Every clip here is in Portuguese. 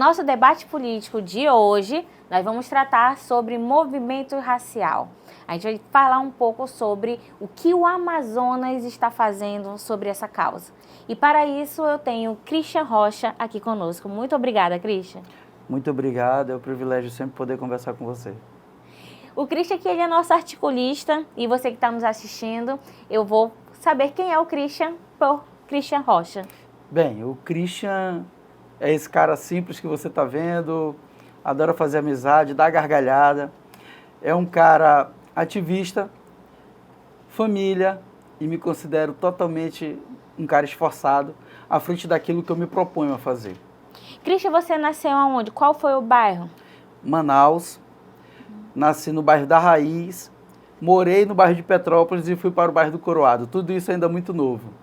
nosso debate político de hoje, nós vamos tratar sobre movimento racial. A gente vai falar um pouco sobre o que o Amazonas está fazendo sobre essa causa. E para isso eu tenho Christian Rocha aqui conosco. Muito obrigada, Christian. Muito obrigado, é um privilégio sempre poder conversar com você. O Christian aqui, ele é nosso articulista e você que está nos assistindo, eu vou saber quem é o Christian por Christian Rocha. Bem, o Christian é esse cara simples que você está vendo, adora fazer amizade, dá gargalhada, é um cara ativista, família e me considero totalmente um cara esforçado à frente daquilo que eu me proponho a fazer. Christian, você nasceu aonde? Qual foi o bairro? Manaus, nasci no bairro da Raiz, morei no bairro de Petrópolis e fui para o bairro do Coroado. Tudo isso ainda muito novo.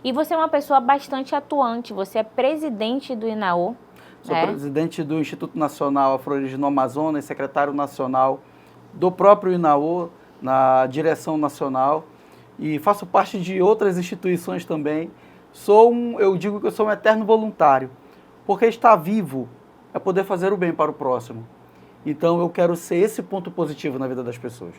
E você é uma pessoa bastante atuante, você é presidente do INAO. Sou presidente do Instituto Nacional Afro-Origino Amazonas, secretário nacional do próprio INAO, na direção nacional, e faço parte de outras instituições também. Eu digo que eu sou um eterno voluntário, porque estar vivo é poder fazer o bem para o próximo. Então eu quero ser esse ponto positivo na vida das pessoas.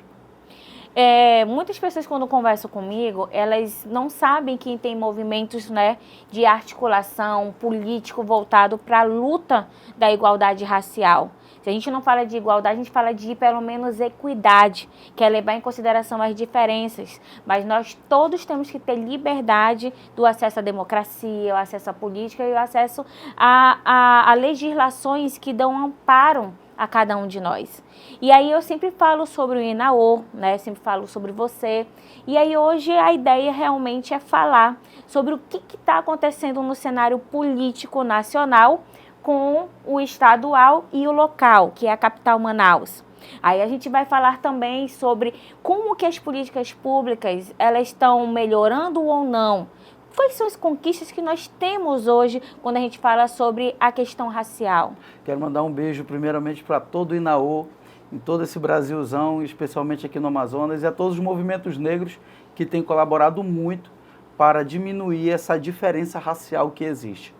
Muitas pessoas quando conversam comigo, elas não sabem que tem movimentos, né, de articulação político voltado para a luta da igualdade racial. Se a gente não fala de igualdade, a gente fala de pelo menos equidade, que é levar em consideração as diferenças. Mas nós todos temos que ter liberdade do acesso à democracia, o acesso à política e o acesso a legislações que dão amparo a cada um de nós. E aí eu sempre falo sobre o INAO, né? Sempre falo sobre você. E aí hoje a ideia realmente é falar sobre o que está acontecendo no cenário político nacional com o estadual e o local, que é a capital Manaus. Aí a gente vai falar também sobre como que as políticas públicas elas estão melhorando ou não. Quais são as conquistas que nós temos hoje quando a gente fala sobre a questão racial? Quero mandar um beijo primeiramente para todo o INAO, em todo esse Brasilzão, especialmente aqui no Amazonas, e a todos os movimentos negros que têm colaborado muito para diminuir essa diferença racial que existe.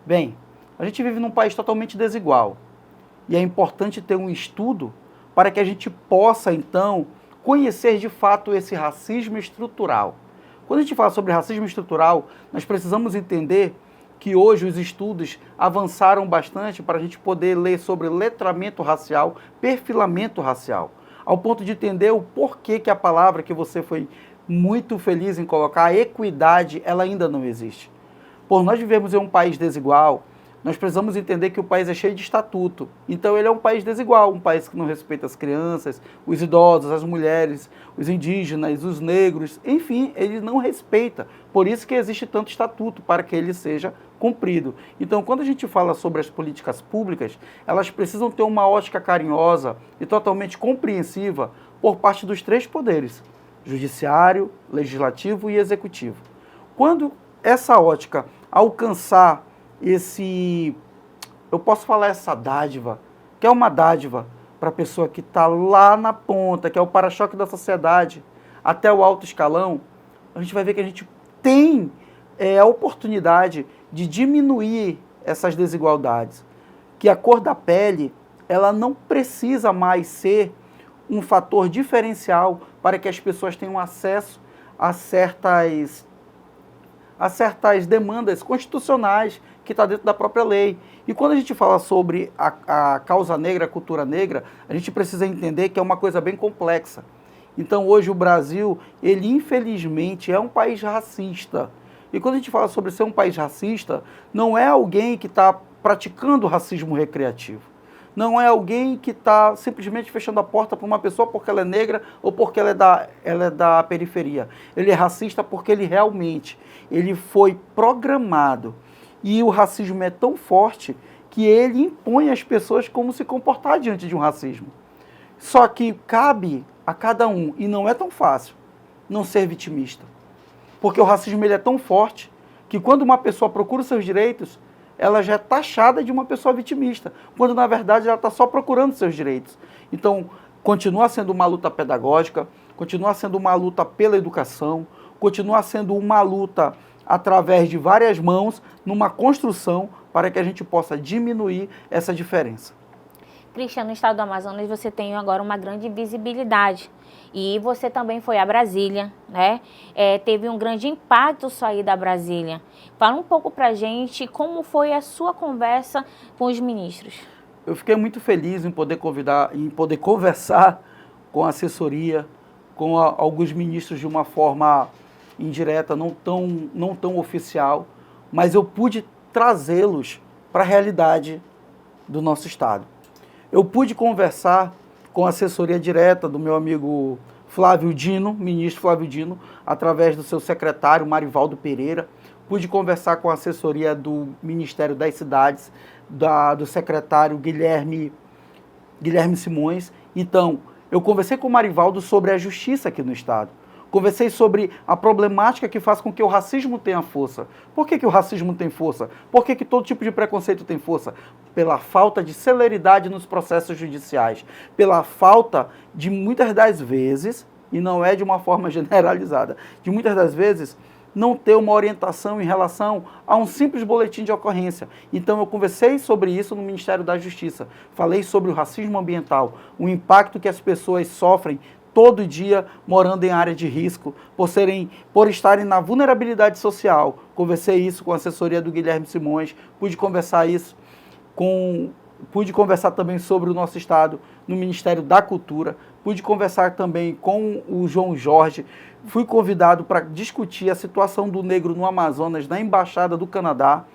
Bem, a gente vive num país totalmente desigual e é importante ter um estudo para que a gente possa, então, conhecer de fato esse racismo estrutural. Quando a gente fala sobre racismo estrutural, nós precisamos entender que hoje os estudos avançaram bastante para a gente poder ler sobre letramento racial, perfilamento racial, ao ponto de entender o porquê que a palavra que você foi muito feliz em colocar, a equidade, ela ainda não existe. Por nós vivemos em um país desigual, nós precisamos entender que o país é cheio de estatuto. Então ele é um país desigual, um país que não respeita as crianças, os idosos, as mulheres, os indígenas, os negros, enfim, ele não respeita. Por isso que existe tanto estatuto, para que ele seja cumprido. Então, quando a gente fala sobre as políticas públicas, elas precisam ter uma ótica carinhosa e totalmente compreensiva por parte dos três poderes, judiciário, legislativo e executivo. Quando essa ótica alcançar eu posso falar essa dádiva, que é uma dádiva para a pessoa que está lá na ponta, que é o para-choque da sociedade, até o alto escalão, a gente vai ver que a gente tem a oportunidade de diminuir essas desigualdades. Que a cor da pele, ela não precisa mais ser um fator diferencial para que as pessoas tenham acesso a certas demandas constitucionais que está dentro da própria lei. E quando a gente fala sobre a causa negra, a cultura negra, a gente precisa entender que é uma coisa bem complexa. Então hoje o Brasil, ele infelizmente é um país racista. E quando a gente fala sobre ser um país racista, não é alguém que está praticando racismo recreativo. Não é alguém que está simplesmente fechando a porta para uma pessoa porque ela é negra ou porque ela é da periferia. Ele é racista porque ele foi programado. E o racismo é tão forte que ele impõe às pessoas como se comportar diante de um racismo. Só que cabe a cada um, e não é tão fácil, não ser vitimista. Porque o racismo ele é tão forte que quando uma pessoa procura os seus direitos, ela já é taxada de uma pessoa vitimista, quando na verdade ela está só procurando seus direitos. Então, continua sendo uma luta pedagógica, continua sendo uma luta pela educação, continua sendo uma luta através de várias mãos, numa construção para que a gente possa diminuir essa diferença. Cristian, no estado do Amazonas você tem agora uma grande visibilidade e você também foi a Brasília, né? Teve um grande impacto sua ida a Brasília. Fala um pouco pra gente como foi a sua conversa com os ministros. Eu fiquei muito feliz em poder conversar com a assessoria, com alguns ministros de uma forma indireta, não tão oficial, mas eu pude trazê-los para a realidade do nosso estado. Eu pude conversar com a assessoria direta do meu amigo Flávio Dino, ministro Flávio Dino, através do seu secretário Marivaldo Pereira. Pude conversar com a assessoria do Ministério das Cidades, do secretário Guilherme Simões. Então, eu conversei com o Marivaldo sobre a justiça aqui no estado. Conversei sobre a problemática que faz com que o racismo tenha força. Por que o racismo tem força? Por que todo tipo de preconceito tem força? Pela falta de celeridade nos processos judiciais. Pela falta de, muitas das vezes, e não é de uma forma generalizada, de muitas das vezes, não ter uma orientação em relação a um simples boletim de ocorrência. Então eu conversei sobre isso no Ministério da Justiça. Falei sobre o racismo ambiental, o impacto que as pessoas sofrem todo dia morando em área de risco, por estarem na vulnerabilidade social. Conversei isso com a assessoria do Guilherme Simões, pude conversar também sobre o nosso estado no Ministério da Cultura, pude conversar também com o João Jorge, fui convidado para discutir a situação do negro no Amazonas, na Embaixada do Canadá,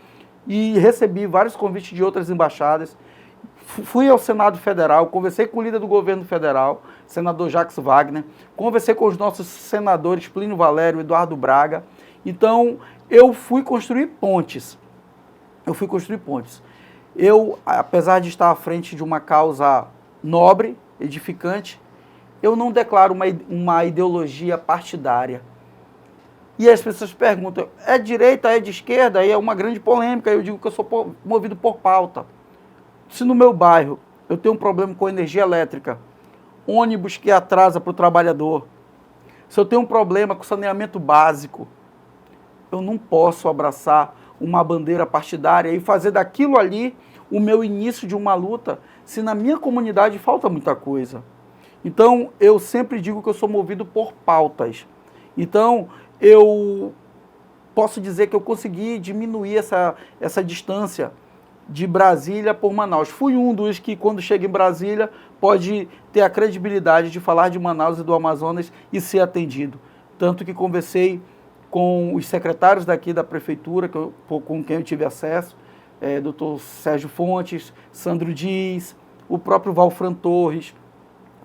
e recebi vários convites de outras embaixadas. Fui ao Senado Federal, conversei com o líder do governo federal, senador Jacques Wagner, conversei com os nossos senadores Plínio Valério, Eduardo Braga. Então, eu fui construir pontes. Eu, apesar de estar à frente de uma causa nobre, edificante, eu não declaro uma ideologia partidária. E as pessoas perguntam, é de direita, é de esquerda? E é uma grande polêmica. Eu digo que eu sou movido por pauta. Se no meu bairro eu tenho um problema com energia elétrica, ônibus que atrasa para o trabalhador, se eu tenho um problema com saneamento básico, eu não posso abraçar uma bandeira partidária e fazer daquilo ali o meu início de uma luta, se na minha comunidade falta muita coisa. Então, eu sempre digo que eu sou movido por pautas. Então, eu posso dizer que eu consegui diminuir essa distância de Brasília por Manaus. Fui um dos que, quando chega em Brasília, pode ter a credibilidade de falar de Manaus e do Amazonas e ser atendido. Tanto que conversei com os secretários daqui da prefeitura, com quem eu tive acesso, Dr. Sérgio Fontes, Sandro Dias, o próprio Valfran Torres.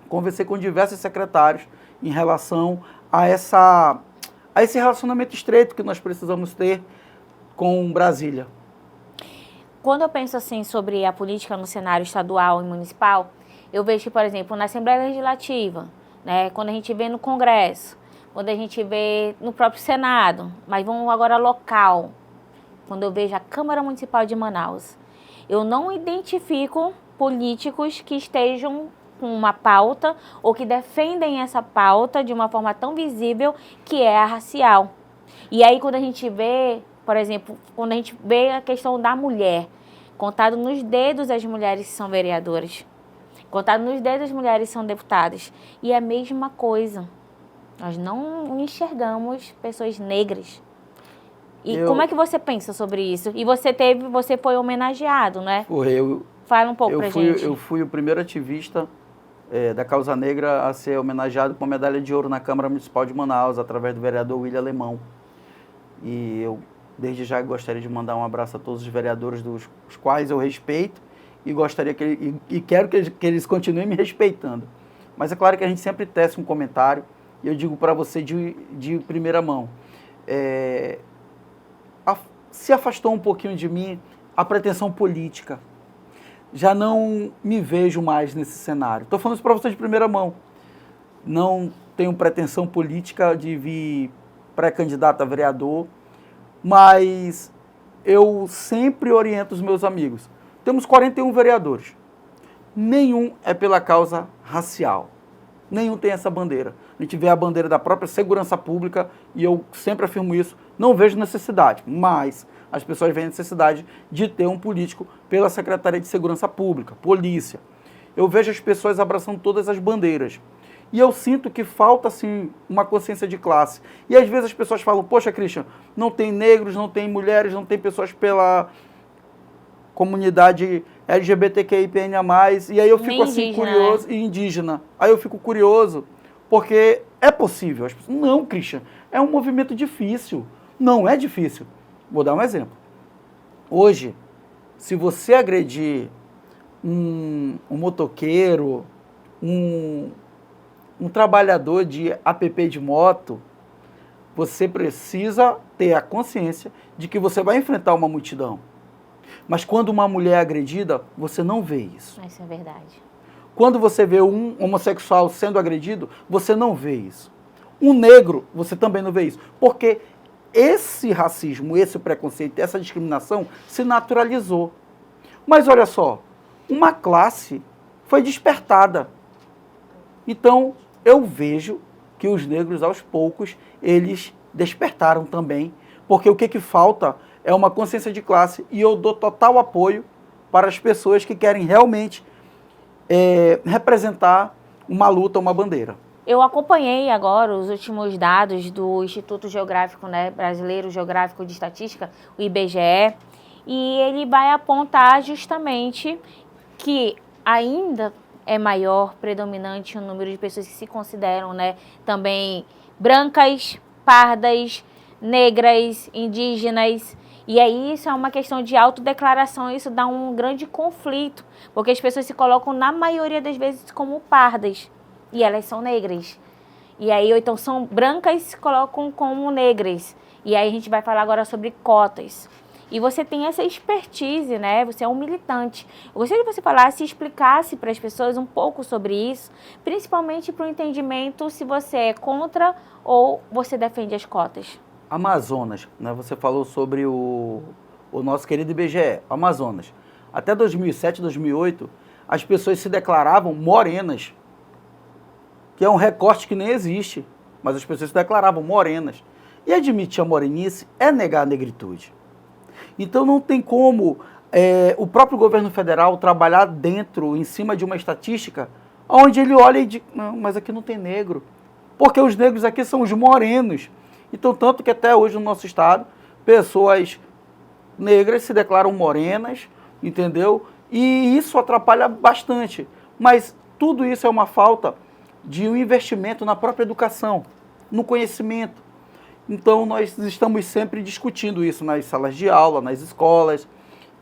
Conversei com diversos secretários em relação a esse relacionamento estreito que nós precisamos ter com Brasília. Quando eu penso assim sobre a política no cenário estadual e municipal, eu vejo que, por exemplo, na Assembleia Legislativa, né, quando a gente vê no Congresso, quando a gente vê no próprio Senado, mas vamos agora local, quando eu vejo a Câmara Municipal de Manaus, eu não identifico políticos que estejam com uma pauta ou que defendem essa pauta de uma forma tão visível que é a racial. E aí quando a gente vê, por exemplo, quando a gente vê a questão da mulher, contado nos dedos as mulheres que são vereadoras, contado nos dedos as mulheres que são deputadas. E é a mesma coisa. Nós não enxergamos pessoas negras. E como é que você pensa sobre isso? E você foi homenageado, né? Fala um pouco pra gente. Eu fui o primeiro ativista da causa negra a ser homenageado com a medalha de ouro na Câmara Municipal de Manaus, através do vereador William Alemão. E eu, desde já, gostaria de mandar um abraço a todos os vereadores dos quais eu respeito e gostaria quero que eles continuem me respeitando. Mas é claro que a gente sempre tece um comentário e eu digo para você de primeira mão. Se afastou um pouquinho de mim a pretensão política. Já não me vejo mais nesse cenário. Estou falando isso para você de primeira mão. Não tenho pretensão política de vir pré-candidato a vereador, mas eu sempre oriento os meus amigos. Temos 41 vereadores. Nenhum é pela causa racial. Nenhum tem essa bandeira. A gente vê a bandeira da própria segurança pública e eu sempre afirmo isso. Não vejo necessidade, mas as pessoas veem a necessidade de ter um político pela Secretaria de Segurança Pública, polícia. Eu vejo as pessoas abraçando todas as bandeiras. E eu sinto que falta, assim, uma consciência de classe. E às vezes as pessoas falam, poxa, Christian, não tem negros, não tem mulheres, não tem pessoas pela comunidade LGBTQIPNA+, e aí eu fico assim curioso, e indígena. Aí eu fico curioso, porque é possível. As pessoas, não, Christian, é um movimento difícil. Não é difícil. Vou dar um exemplo. Hoje, se você agredir um motoqueiro, um trabalhador de app de moto, você precisa ter a consciência de que você vai enfrentar uma multidão. Mas quando uma mulher é agredida, você não vê isso. Isso é verdade. Quando você vê um homossexual sendo agredido, você não vê isso. Um negro, você também não vê isso. Porque esse racismo, esse preconceito, essa discriminação se naturalizou. Mas olha só, uma classe foi despertada. Então, eu vejo que os negros, aos poucos, eles despertaram também. Porque o que falta é uma consciência de classe, e eu dou total apoio para as pessoas que querem realmente representar uma luta, uma bandeira. Eu acompanhei agora os últimos dados do Instituto Geográfico, né, Brasileiro Geográfico de Estatística, o IBGE, e ele vai apontar justamente que ainda é maior, predominante o número de pessoas que se consideram, né, também brancas, pardas, negras, indígenas. E aí isso é uma questão de autodeclaração, isso dá um grande conflito, porque as pessoas se colocam, na maioria das vezes, como pardas, e elas são negras. E aí, ou então são brancas e se colocam como negras. E aí a gente vai falar agora sobre cotas. E você tem essa expertise, né? Você é um militante. Eu gostaria que você falasse e explicasse para as pessoas um pouco sobre isso, principalmente para o entendimento se você é contra ou você defende as cotas. Amazonas, né? Você falou sobre o nosso querido IBGE, Amazonas. Até 2007, 2008, as pessoas se declaravam morenas, que é um recorte que nem existe, mas as pessoas se declaravam morenas. E admitir a morenice é negar a negritude. Então não tem como o próprio governo federal trabalhar dentro, em cima de uma estatística, onde ele olha e diz, não, mas aqui não tem negro, porque os negros aqui são os morenos. Então, tanto que até hoje no nosso estado, pessoas negras se declaram morenas, entendeu? E isso atrapalha bastante. Mas tudo isso é uma falta de um investimento na própria educação, no conhecimento. Então, nós estamos sempre discutindo isso nas salas de aula, nas escolas,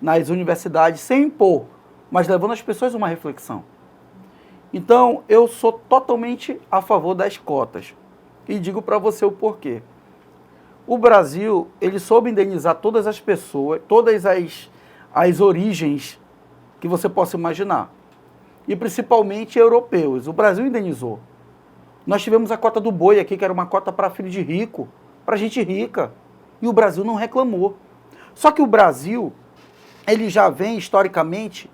nas universidades, sem impor, mas levando as pessoas a uma reflexão. Então, eu sou totalmente a favor das cotas. E digo para você o porquê. O Brasil, ele soube indenizar todas as pessoas, todas as origens que você possa imaginar. E principalmente europeus. O Brasil indenizou. Nós tivemos a cota do boi aqui, que era uma cota para filho de rico, para gente rica. E o Brasil não reclamou. Só que o Brasil, ele já vem, historicamente,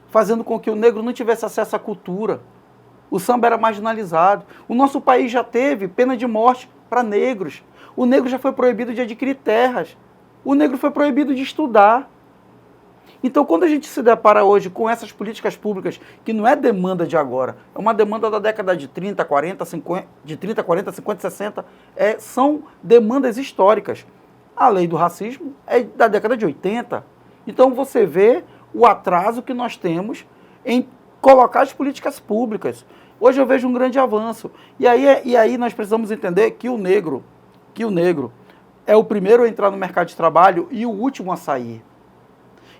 fazendo com que o negro não tivesse acesso à cultura. O samba era marginalizado. O nosso país já teve pena de morte para negros. O negro já foi proibido de adquirir terras. O negro foi proibido de estudar. Então, quando a gente se depara hoje com essas políticas públicas, que não é demanda de agora, é uma demanda da década de 30, 40, 50, de 30, 40, 50, 60, são demandas históricas. A lei do racismo é da década de 80. Então, você vê o atraso que nós temos em colocar as políticas públicas. Hoje eu vejo um grande avanço. E aí nós precisamos entender que o negro é o primeiro a entrar no mercado de trabalho e o último a sair.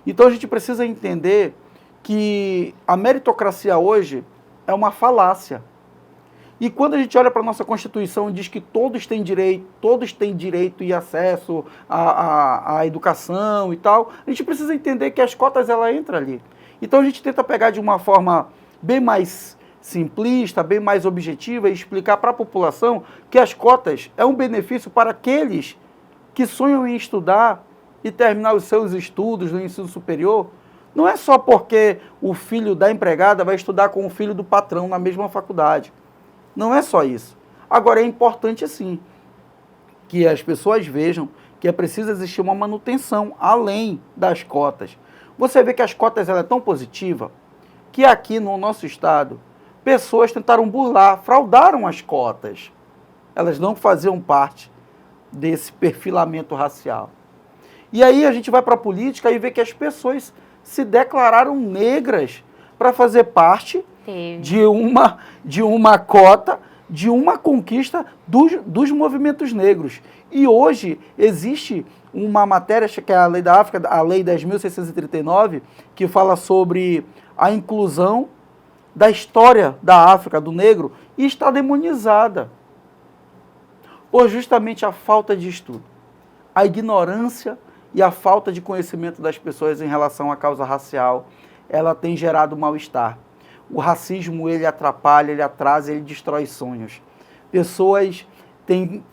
Então a gente precisa entender que a meritocracia hoje é uma falácia. E quando a gente olha para a nossa Constituição e diz que todos têm direito e acesso à educação e tal, a gente precisa entender que as cotas ela entram ali. Então a gente tenta pegar de uma forma bem mais simplista, bem mais objetiva e explicar para a população que as cotas é um benefício para aqueles que sonham em estudar e terminar os seus estudos no ensino superior. Não é só porque o filho da empregada vai estudar com o filho do patrão na mesma faculdade. Não é só isso. Agora, é importante, sim, que as pessoas vejam que é preciso existir uma manutenção além das cotas. Você vê que as cotas ela é tão positiva que aqui no nosso estado, pessoas tentaram burlar, fraudaram as cotas. Elas não faziam parte desse perfilamento racial. E aí a gente vai para a política e vê que as pessoas se declararam negras para fazer parte de uma cota, de uma conquista dos movimentos negros. E hoje existe uma matéria, que é a Lei da África, a Lei 10.639, que fala sobre a inclusão da história da África, do negro, e está demonizada por justamente a falta de estudo, a ignorância e a falta de conhecimento das pessoas em relação à causa racial. Ela tem gerado mal-estar. O racismo, ele atrapalha, ele atrasa, ele destrói sonhos. Pessoas têm...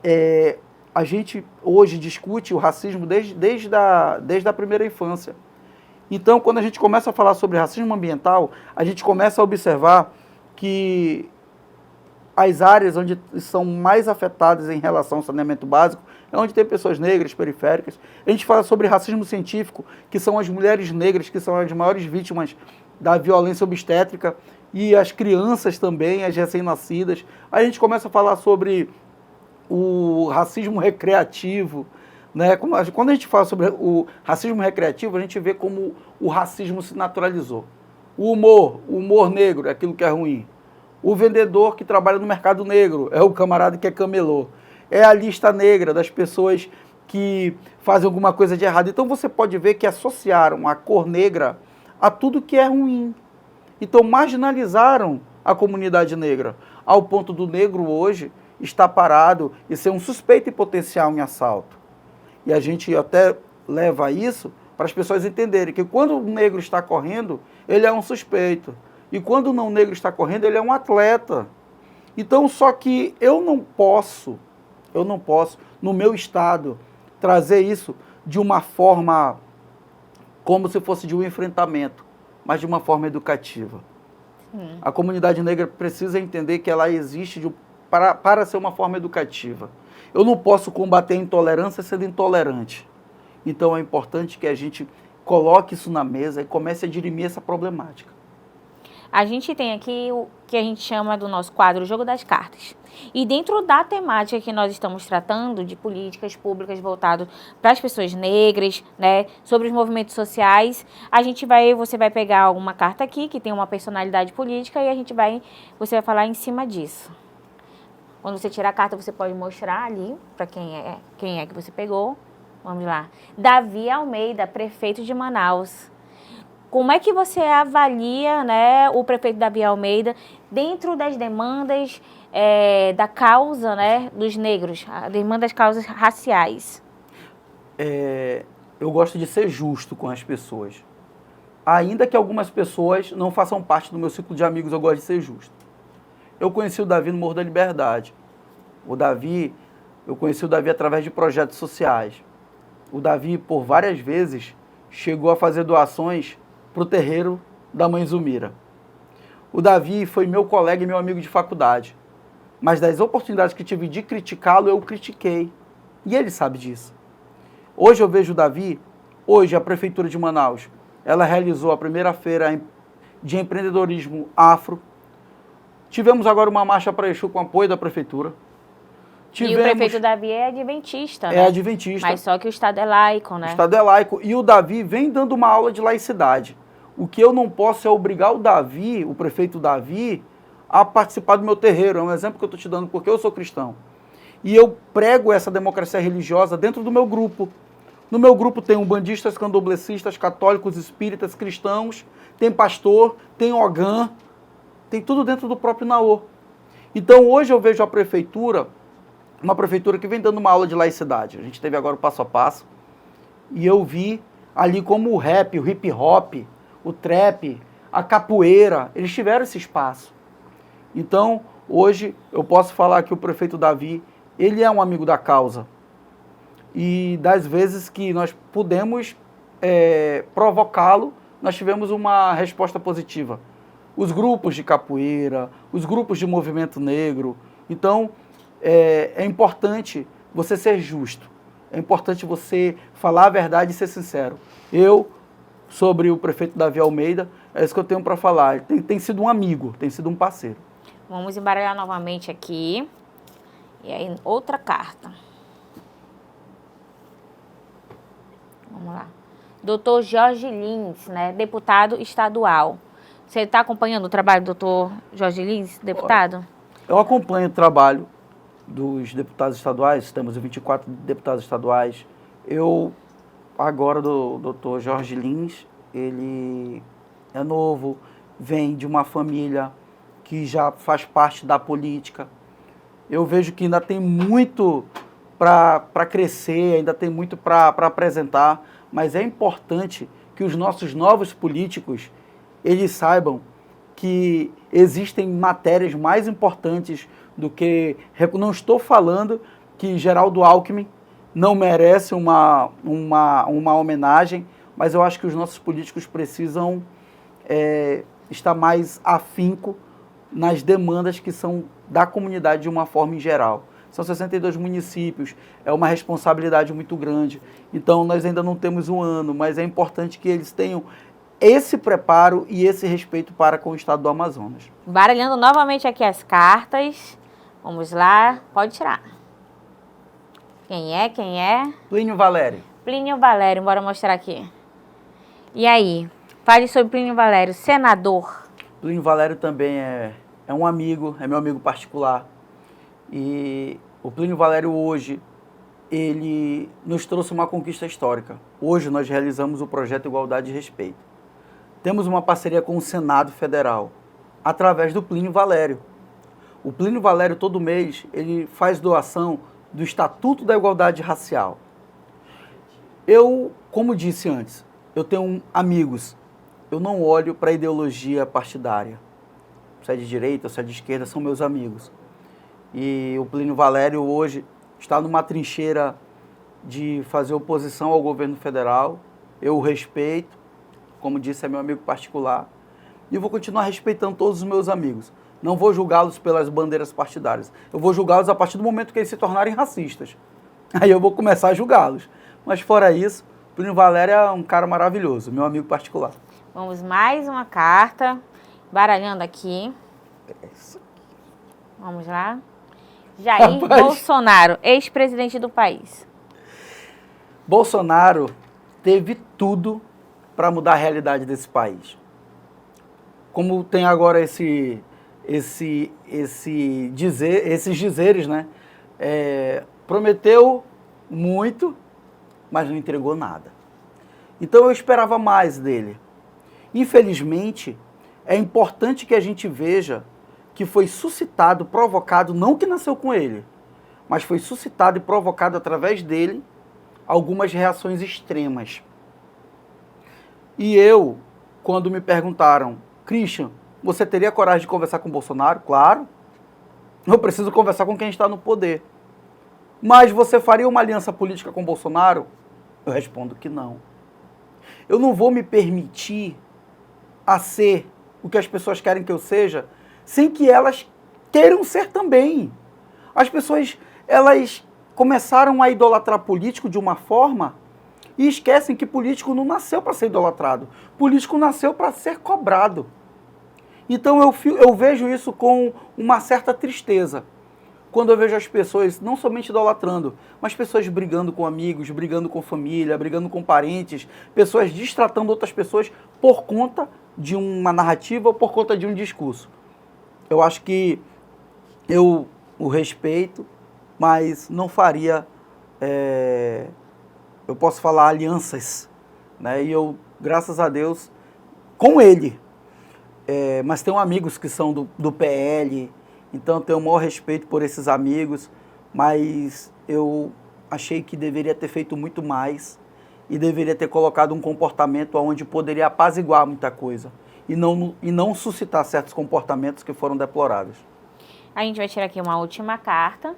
a gente hoje discute o racismo desde a primeira infância. Então, quando a gente começa a falar sobre racismo ambiental, a gente começa a observar que as áreas onde são mais afetadas em relação ao saneamento básico é onde tem pessoas negras, periféricas. A gente fala sobre racismo científico, que são as mulheres negras, que são as maiores vítimas da violência obstétrica, e as crianças também, as recém-nascidas. Aí a gente começa a falar sobre o racismo recreativo, né? Quando a gente fala sobre o racismo recreativo, a gente vê como o racismo se naturalizou. O humor negro é aquilo que é ruim. O vendedor que trabalha no mercado negro é o camarada que é camelô. É a lista negra das pessoas que fazem alguma coisa de errado. Então você pode ver que associaram a cor negra a tudo que é ruim. Então marginalizaram a comunidade negra, ao ponto do negro hoje estar parado e ser um suspeito em potencial em assalto. E a gente até leva isso para as pessoas entenderem que quando o negro está correndo, ele é um suspeito. E quando o não negro está correndo, ele é um atleta. Então, só que eu não posso, no meu estado, trazer isso de uma forma como se fosse de um enfrentamento, mas de uma forma educativa. A comunidade negra precisa entender que ela existe para ser uma forma educativa. Eu não posso combater a intolerância sendo intolerante. Então é importante que a gente coloque isso na mesa e comece a dirimir essa problemática. A gente tem aqui o que a gente chama do nosso quadro, o Jogo das Cartas. E dentro da temática que nós estamos tratando, de políticas públicas voltadas para as pessoas negras, né, sobre os movimentos sociais, você vai pegar uma carta aqui que tem uma personalidade política e você vai falar em cima disso. Quando você tirar a carta, você pode mostrar ali para quem é que você pegou. Vamos lá. Davi Almeida, prefeito de Manaus. Como é que você avalia, né, o prefeito Davi Almeida dentro das demandas da causa, né, dos negros, a demanda das causas raciais? Eu gosto de ser justo com as pessoas. Ainda que algumas pessoas não façam parte do meu ciclo de amigos, eu gosto de ser justo. Eu conheci o Davi no Morro da Liberdade. Eu conheci o Davi através de projetos sociais. O Davi, por várias vezes, chegou a fazer doações para o terreiro da Mãe Zumira. O Davi foi meu colega e meu amigo de faculdade. Mas das oportunidades que tive de criticá-lo, eu o critiquei. E ele sabe disso. Hoje eu vejo o Davi, hoje a Prefeitura de Manaus, ela realizou a primeira feira de empreendedorismo afro. Tivemos agora uma marcha para Exu com apoio da Prefeitura. E o prefeito Davi é adventista, né? É adventista. Mas só que o Estado é laico, né? O Estado é laico. E o Davi vem dando uma aula de laicidade. O que eu não posso é obrigar o Davi, o prefeito Davi, a participar do meu terreiro. É um exemplo que eu estou te dando porque eu sou cristão. E eu prego essa democracia religiosa dentro do meu grupo. No meu grupo tem umbandistas, candoblecistas, católicos, espíritas, cristãos, tem pastor, tem ogã, tem tudo dentro do próprio Naô. Então hoje eu vejo a prefeitura, uma prefeitura que vem dando uma aula de laicidade. A gente teve agora o passo a passo. E eu vi ali como o rap, o hip hop, o trap, a capoeira, eles tiveram esse espaço. Então, hoje eu posso falar que o prefeito Davi, ele é um amigo da causa. E das vezes que nós pudemos provocá-lo, nós tivemos uma resposta positiva. Os grupos de capoeira, os grupos de movimento negro. Então, é importante você ser justo. É importante você falar a verdade e ser sincero. Eu, sobre o prefeito Davi Almeida, é isso que eu tenho para falar. Tem sido um amigo, tem sido um parceiro. Vamos embaralhar novamente aqui. E aí, outra carta. Vamos lá. Doutor Jorge Lins, né? Deputado estadual. Você está acompanhando o trabalho do doutor Jorge Lins, deputado? Eu acompanho o trabalho dos deputados estaduais, temos 24 deputados estaduais. Agora, do doutor Jorge Lins, ele é novo, vem de uma família que já faz parte da política. Eu vejo que ainda tem muito para crescer, ainda tem muito para apresentar, mas é importante que os nossos novos políticos, eles saibam que existem matérias mais importantes do que... Não estou falando que Geraldo Alckmin não merece uma homenagem, mas eu acho que os nossos políticos precisam estar mais afinco nas demandas que são da comunidade de uma forma em geral. São 62 municípios, é uma responsabilidade muito grande. Então, nós ainda não temos um ano, mas é importante que eles tenham esse preparo e esse respeito para com o estado do Amazonas. Baralhando novamente aqui as cartas. Vamos lá, pode tirar. Quem é? Quem é? Plínio Valério. Plínio Valério, bora mostrar aqui. E aí? Fale sobre Plínio Valério, senador. Plínio Valério também é um amigo, é meu amigo particular. E o Plínio Valério hoje, ele nos trouxe uma conquista histórica. Hoje nós realizamos o projeto Igualdade e Respeito. Temos uma parceria com o Senado Federal, através do Plínio Valério. O Plínio Valério, todo mês, ele faz doação do Estatuto da Igualdade Racial. Eu, como disse antes, eu tenho amigos, eu não olho para a ideologia partidária. Se é de direita, se é de esquerda, são meus amigos. E o Plínio Valério hoje está numa trincheira de fazer oposição ao governo federal. Eu o respeito, como disse, é meu amigo particular. E eu vou continuar respeitando todos os meus amigos. Não vou julgá-los pelas bandeiras partidárias. Eu vou julgá-los a partir do momento que eles se tornarem racistas. Aí eu vou começar a julgá-los. Mas fora isso, o Plínio Valério é um cara maravilhoso, meu amigo particular. Vamos mais uma carta, baralhando aqui. Vamos lá. Jair Bolsonaro, ex-presidente do país. Bolsonaro teve tudo para mudar a realidade desse país. Como tem agora esses dizeres, né? Prometeu muito, mas não entregou nada. Então eu esperava mais dele. Infelizmente, é importante que a gente veja que foi suscitado, provocado, não que nasceu com ele, mas foi suscitado e provocado através dele algumas reações extremas. E eu, quando me perguntaram, Christian, você teria coragem de conversar com o Bolsonaro? Claro. Eu preciso conversar com quem está no poder. Mas você faria uma aliança política com o Bolsonaro? Eu respondo que não. Eu não vou me permitir a ser o que as pessoas querem que eu seja, sem que elas queiram ser também. As pessoas, elas começaram a idolatrar político de uma forma e esquecem que político não nasceu para ser idolatrado. Político nasceu para ser cobrado. Então eu vejo isso com uma certa tristeza. Quando eu vejo as pessoas não somente idolatrando, mas pessoas brigando com amigos, brigando com família, brigando com parentes, pessoas destratando outras pessoas por conta de uma narrativa ou por conta de um discurso. Eu acho que eu o respeito, mas não faria, eu posso falar alianças, né? E eu, graças a Deus, com ele, mas tenho amigos que são do PL, então tenho o maior respeito por esses amigos, mas eu achei que deveria ter feito muito mais e deveria ter colocado um comportamento onde poderia apaziguar muita coisa e não suscitar certos comportamentos que foram deploráveis. A gente vai tirar aqui uma última carta.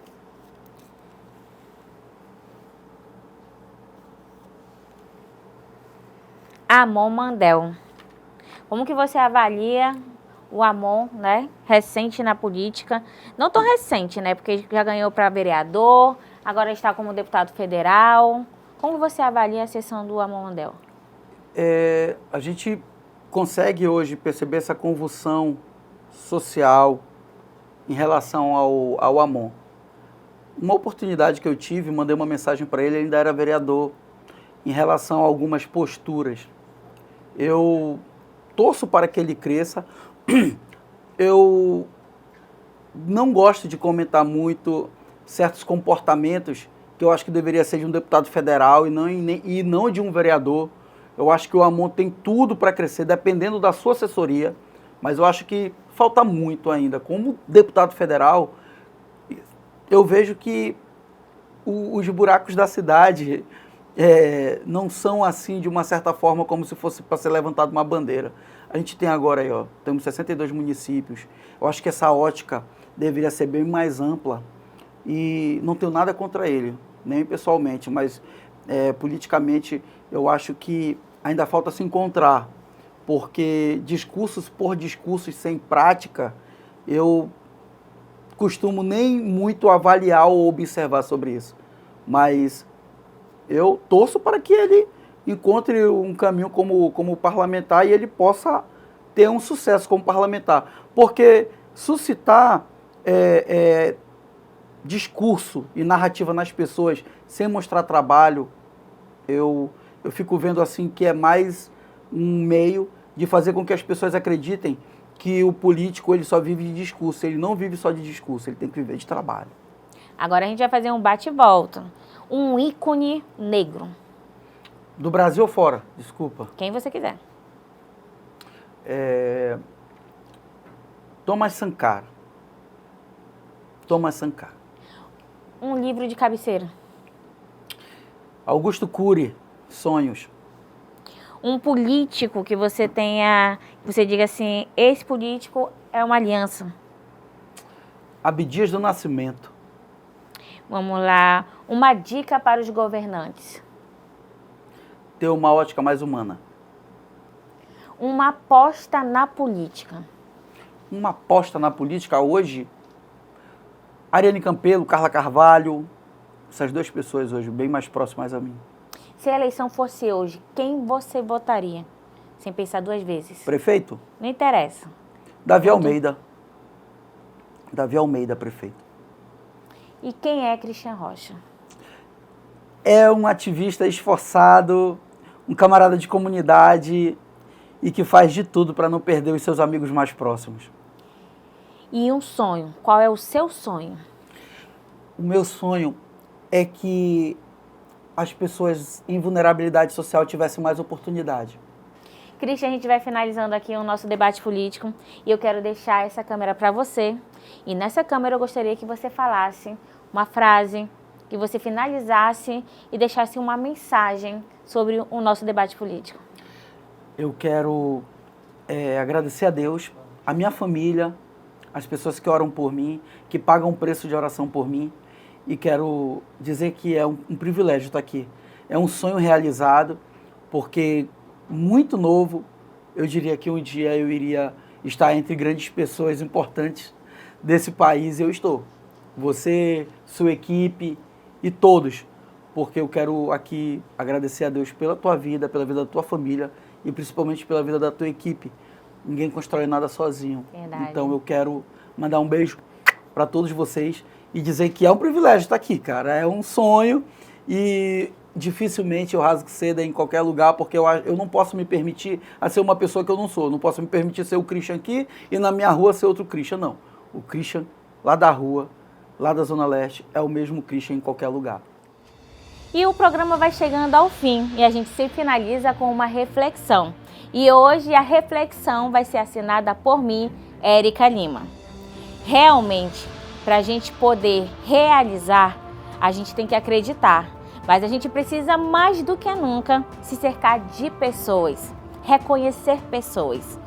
Amon Mandel. Como que você avalia o Amon, né, recente na política? Não tão recente, né, porque já ganhou para vereador, Agora está como deputado federal. Como você avalia a sessão do Amon Mondel? A gente consegue hoje perceber essa convulsão social em relação ao Amon. Uma oportunidade que eu tive, mandei uma mensagem para ele ainda era vereador, em relação a algumas posturas. Eu torço para que ele cresça. Eu não gosto de comentar muito certos comportamentos que eu acho que deveria ser de um deputado federal e não de um vereador. Eu acho que o Amon tem tudo para crescer, dependendo da sua assessoria, mas eu acho que falta muito ainda. Como deputado federal, eu vejo que os buracos da cidade não são assim, de uma certa forma, como se fosse para ser levantada uma bandeira. A gente tem agora aí, temos 62 municípios. Eu acho que essa ótica deveria ser bem mais ampla e não tenho nada contra ele, nem pessoalmente, mas politicamente eu acho que ainda falta se encontrar, porque discursos por discursos sem prática, eu costumo nem muito avaliar ou observar sobre isso, mas eu torço para que ele encontre um caminho como parlamentar e ele possa ter um sucesso como parlamentar, porque suscitar discurso e narrativa nas pessoas sem mostrar trabalho, eu fico vendo assim que é mais um meio de fazer com que as pessoas acreditem que o político ele só vive de discurso. Ele não vive só de discurso, ele tem que viver de trabalho. Agora a gente vai fazer um bate-volta. Um ícone negro. Do Brasil ou fora? Desculpa. Quem você quiser. Thomas Sankara. Thomas Sankara. Um livro de cabeceira. Augusto Cury, Sonhos. Um político que você tenha, você diga assim, esse político é uma aliança. Abdias do Nascimento. Vamos lá. Uma dica para os governantes. Ter uma ótica mais humana. Uma aposta na política. Uma aposta na política hoje, Ariane Campelo, Carla Carvalho, essas duas pessoas hoje bem mais próximas a mim. Se a eleição fosse hoje, quem você votaria? Sem pensar duas vezes. Prefeito? Não interessa. Davi Almeida. Davi Almeida, prefeito. E quem é Christian Rocha? É um ativista esforçado, um camarada de comunidade e que faz de tudo para não perder os seus amigos mais próximos. E um sonho. Qual é o seu sonho? O meu sonho é que as pessoas em vulnerabilidade social tivessem mais oportunidade. Christian, a gente vai finalizando aqui o nosso debate político e eu quero deixar essa câmera para você. E nessa câmera eu gostaria que você falasse uma frase, que você finalizasse e deixasse uma mensagem sobre o nosso debate político. Eu quero agradecer a Deus, a minha família, as pessoas que oram por mim, que pagam o preço de oração por mim. E quero dizer que é um privilégio estar aqui. É um sonho realizado, porque muito novo, eu diria que um dia eu iria estar entre grandes pessoas importantes desse país, e eu estou. Você, sua equipe e todos, porque eu quero aqui agradecer a Deus pela tua vida, pela vida da tua família e principalmente pela vida da tua equipe. Ninguém constrói nada sozinho. Verdade. Então eu quero mandar um beijo para todos vocês e dizer que é um privilégio estar aqui, cara. É um sonho e dificilmente eu rasgo seda em qualquer lugar, porque eu não posso me permitir a ser uma pessoa que eu não sou. Eu não posso me permitir ser o Christian aqui e na minha rua ser outro Christian, não. O Christian lá da rua, lá da Zona Leste, é o mesmo Christian em qualquer lugar. E o programa vai chegando ao fim e a gente se finaliza com uma reflexão. E hoje a reflexão vai ser assinada por mim, Érica Lima. Realmente, para a gente poder realizar, a gente tem que acreditar. Mas a gente precisa mais do que nunca se cercar de pessoas, reconhecer pessoas.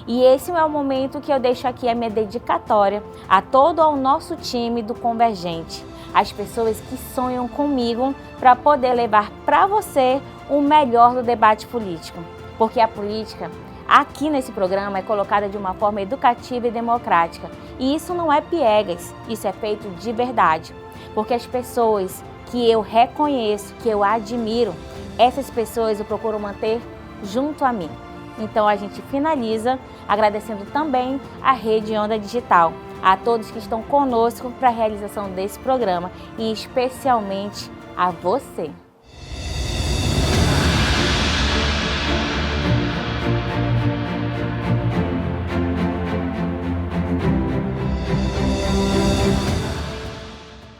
E esse é o momento que eu deixo aqui a minha dedicatória a todo o nosso time do Convergente. As pessoas que sonham comigo para poder levar para você o melhor do debate político. Porque a política, aqui nesse programa, é colocada de uma forma educativa e democrática. E isso não é piegas, isso é feito de verdade. porque as pessoas que eu reconheço, que eu admiro, essas pessoas eu procuro manter junto a mim. Então a gente finaliza agradecendo também a Rede Onda Digital, a todos que estão conosco para a realização desse programa e especialmente a você.